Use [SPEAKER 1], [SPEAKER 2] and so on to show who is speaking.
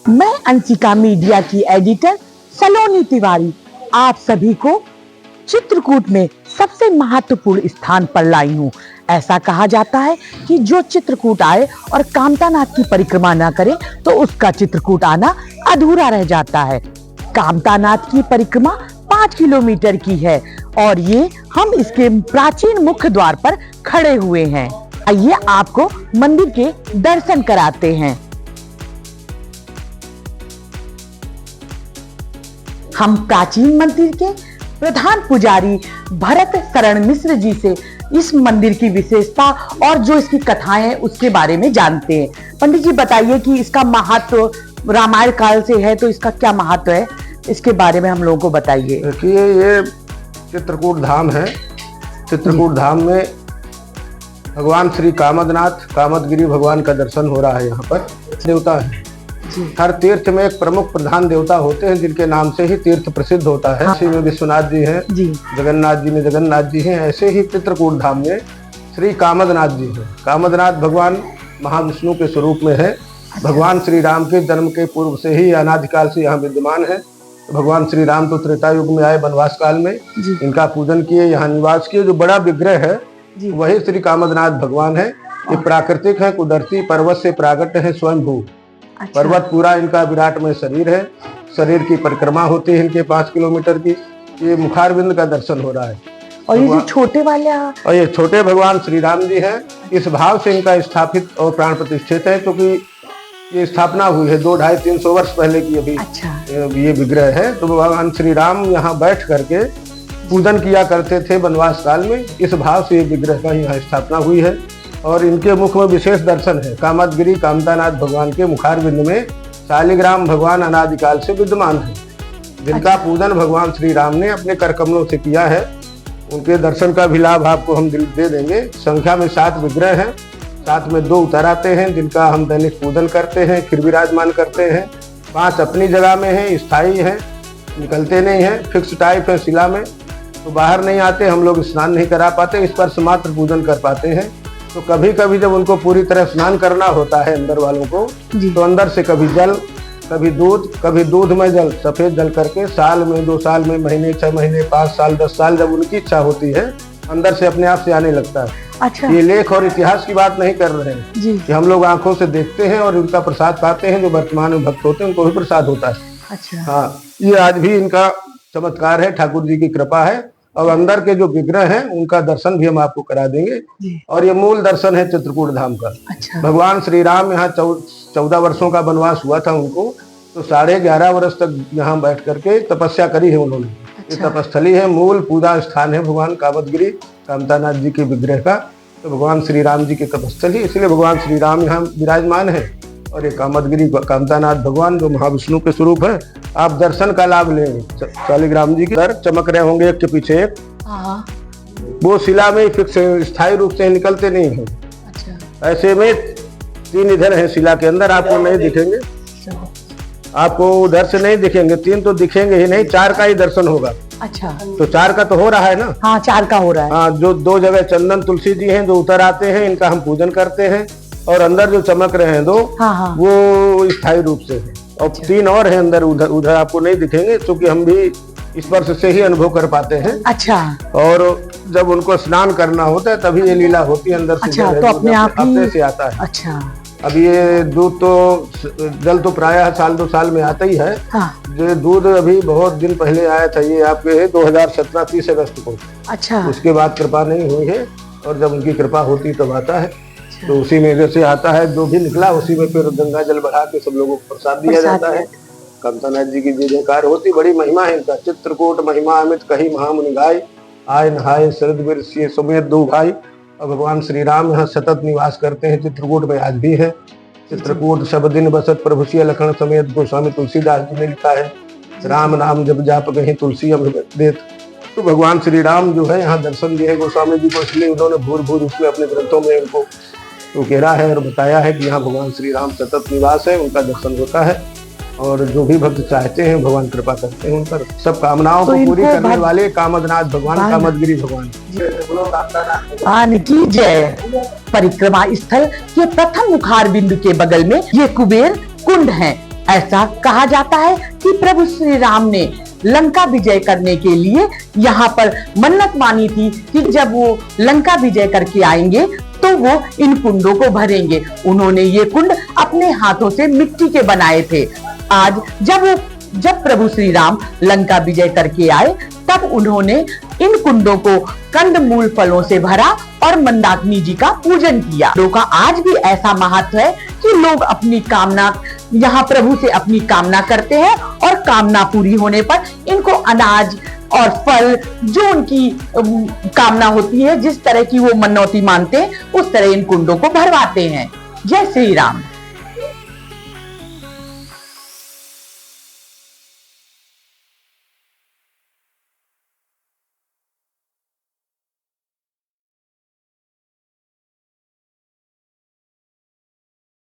[SPEAKER 1] मैं अंशिका मीडिया की एडिटर सलोनी तिवारी आप सभी को चित्रकूट में सबसे महत्वपूर्ण स्थान पर लाई हूँ। ऐसा कहा जाता है कि जो चित्रकूट आए और कामतानाथ की परिक्रमा न करे तो उसका चित्रकूट आना अधूरा रह जाता है। कामतानाथ की परिक्रमा 5 किलोमीटर की है और ये हम इसके प्राचीन मुख्य द्वार पर खड़े हुए हैं। आइए आपको मंदिर के दर्शन कराते हैं। हम प्राचीन मंदिर के प्रधान पुजारी भरत शरण मिश्र जी से इस मंदिर की विशेषता और जो इसकी कथाएं हैं उसके बारे में जानते हैं। पंडित जी बताइए कि इसका महत्व रामायण काल से है तो इसका क्या महत्व है, इसके बारे में हम लोगों को बताइए।
[SPEAKER 2] देखिए, ये चित्रकूट धाम है। चित्रकूट धाम में भगवान श्री कामदनाथ कामदगिरी भगवान का दर्शन हो रहा है। यहाँ पर देवता है। हर तीर्थ में एक प्रमुख प्रधान देवता होते हैं जिनके नाम से ही तीर्थ प्रसिद्ध होता है। इसी में विश्वनाथ जी हैं, जगन्नाथ जी में जगन्नाथ जी हैं। ऐसे ही चित्रकूट धाम में श्री कामदनाथ जी हैं। कामदनाथ भगवान महाविष्णु के स्वरूप में है। भगवान श्री राम के जन्म के पूर्व से ही अनादिकाल से यहाँ विद्यमान है। भगवान श्री राम तो त्रेता युग में आए वनवास काल में, इनका पूजन किए, यहाँ निवास किए। जो बड़ा विग्रह है वही श्री कामदनाथ भगवान है। ये प्राकृतिक है, कुदरती पर्वत से प्रागट है, स्वयंभू। पर्वत पूरा इनका विराट में शरीर है। शरीर की परिक्रमा होती है इनके 5 किलोमीटर की। ये मुखारविंद का दर्शन हो रहा है।
[SPEAKER 1] और ये जो छोटे वाले
[SPEAKER 2] और ये छोटे भगवान श्री राम जी हैं। इस भाव से इनका स्थापित और प्राण प्रतिष्ठित है क्योंकि ये स्थापना हुई है 200-250-300 वर्ष पहले की अभी ये विग्रह है। तो भगवान श्री राम यहाँ बैठ करके पूजन किया करते थे वनवास काल में। इस भाव से ये विग्रह का यहाँ स्थापना हुई है। और इनके मुख में विशेष दर्शन है। कामदगिरी कामतानाथ भगवान के मुखारविंद में शालिग्राम भगवान अनादिकाल से विद्यमान है, जिनका पूजन भगवान श्री राम ने अपने करकमलों से किया है। उनके दर्शन का भी लाभ आपको हम दे देंगे। संख्या में 7 विग्रह हैं, साथ में 2 उतर आते हैं जिनका हम दैनिक पूजन करते हैं, फिर विराजमान करते हैं। 5 अपनी जगह में हैं, स्थायी हैं, निकलते नहीं हैं, फिक्स टाइप है शिला में, तो बाहर नहीं आते। हम लोग स्नान नहीं करा पाते, इस पर मात्र पूजन कर पाते हैं। तो कभी कभी जब उनको पूरी तरह स्नान करना होता है अंदर वालों को, तो अंदर से कभी जल, कभी दूध में जल, सफेद जल करके साल में, 2 साल में, महीने, 6 महीने, 5 साल, 10 साल, जब उनकी इच्छा होती है अंदर से अपने आप से आने लगता है।
[SPEAKER 1] अच्छा।
[SPEAKER 2] ये लेख और इतिहास की बात नहीं कर रहे हैं कि हम लोग आंखों से देखते हैं और उनका प्रसाद पाते हैं। जो वर्तमान में भक्त होते हैं उनको भी प्रसाद होता है।
[SPEAKER 1] अच्छा।
[SPEAKER 2] हाँ, ये आज भी इनका चमत्कार है, ठाकुर जी की कृपा है। और अंदर के जो विग्रह हैं उनका दर्शन भी हम आपको करा देंगे। और ये मूल दर्शन है चित्रकूट धाम का।
[SPEAKER 1] अच्छा।
[SPEAKER 2] भगवान श्री राम यहाँ 14 वर्षों का वनवास हुआ था उनको, तो 11.5 वर्ष तक यहाँ बैठ करके तपस्या करी है उन्होंने। ये तपस्थली है, मूल पूजा स्थान है भगवान कामदगिरी कामतानाथ जी के विग्रह का। तो भगवान श्री राम जी की तपस्थली, इसलिए भगवान श्री राम यहाँ विराजमान है। और ये कामदगिरी कामतानाथ भगवान जो महाविष्णु के स्वरूप है, आप दर्शन का लाभ लेंगे। शालिग्राम जी की दर चमक रहे होंगे एक के पीछे एक। वो शिला में फिक्स स्थायी रूप से निकलते नहीं है। अच्छा। ऐसे में 3 इधर है शिला के अंदर, आपको नहीं दिखेंगे, आपको उधर से नहीं दिखेंगे। 3 तो दिखेंगे ही नहीं, 4 का ही दर्शन होगा।
[SPEAKER 1] अच्छा।
[SPEAKER 2] तो 4 का तो हो रहा है ना।
[SPEAKER 1] हाँ, 4 का हो रहा है।
[SPEAKER 2] हाँ, जो 2 जगह चंदन तुलसी जी हैं जो उतर आते हैं, इनका हम पूजन करते हैं। और अंदर जो चमक रहे हैं 2, वो स्थायी रूप से है। और 3 और हैं अंदर, उधर आपको नहीं दिखेंगे क्योंकि हम भी स्पर्श से ही अनुभव कर पाते हैं। अच्छा। और जब उनको स्नान करना होता है तभी ये लीला होती है अंदर से।
[SPEAKER 1] अच्छा, तो अपने आप
[SPEAKER 2] अपने से आता है।
[SPEAKER 1] अच्छा।
[SPEAKER 2] अब ये दूध तो जल तो प्रायः साल 2 साल में आता ही है। जो दूध अभी बहुत दिन पहले आया था, ये आपके 2017 30 अगस्त को। अच्छा। उसके बाद कृपा नहीं हुई है, और जब उनकी कृपा होती तब आता है। तो उसी में जैसे आता है, जो भी निकला उसी में फिर गंगा जल बढ़ा के सब लोगों को प्रसाद दिया जाता है। कामतानाथ जी की जय जयकार होती, बड़ी महिमा है इनका। चित्रकूट महिमा अमित कही महामुनि गाय, आय नहाय शरद बिरसिए समेत 2 भाई। और भगवान श्री राम यहाँ सतत निवास करते हैं, चित्रकूट में आज भी है। चित्रकूट सब दिन बसत प्रभु सिय लखन समेत, गोस्वामी तुलसीदास जी ने लिखा है। राम नाम जब जाप कहीं तुलसी अमृत देत। तो भगवान श्री राम जो है यहाँ दर्शन दिए गोस्वामी जी को, इसलिए उन्होंने भूर उसमें अपने ग्रंथों में उनको तो कह है और बताया है कि यहाँ भगवान श्री राम सतत निवास है, उनका दर्शन होता है। और जो भी भक्त चाहते हैं भगवान कृपा करते हैं उन पर। सब कामनाओं को पूरी करने वाले कामदनाथ भगवान, कामदगिरी भगवान
[SPEAKER 1] की जय। परिक्रमा स्थल के प्रथम मुखार बिंदु के बगल में ये कुबेर कुंड है। ऐसा कहा जाता है कि प्रभु श्री राम ने लंका विजय करने के लिए यहाँ पर मन्नत मानी थी कि जब वो लंका विजय करके आएंगे तो वो इन कुंडों को भरेंगे। उन्होंने ये कुंड अपने हाथों से मिट्टी के बनाए थे। आज जब प्रभु श्री राम लंका विजय करके आए तब उन्होंने इन कुंडों को कंदमूल फलों से भरा और मंदाकिनी जी का पूजन किया। कुंडों का आज भी ऐसा महत्व है कि लोग अपनी कामना यहाँ प्रभु से अपनी कामना करते हैं और कामना पूरी होने पर इनको अनाज और फल जो उनकी कामना होती है, जिस तरह की वो मनौती मानते हैं, उस तरह इन कुंडों को भरवाते हैं। जय श्री राम।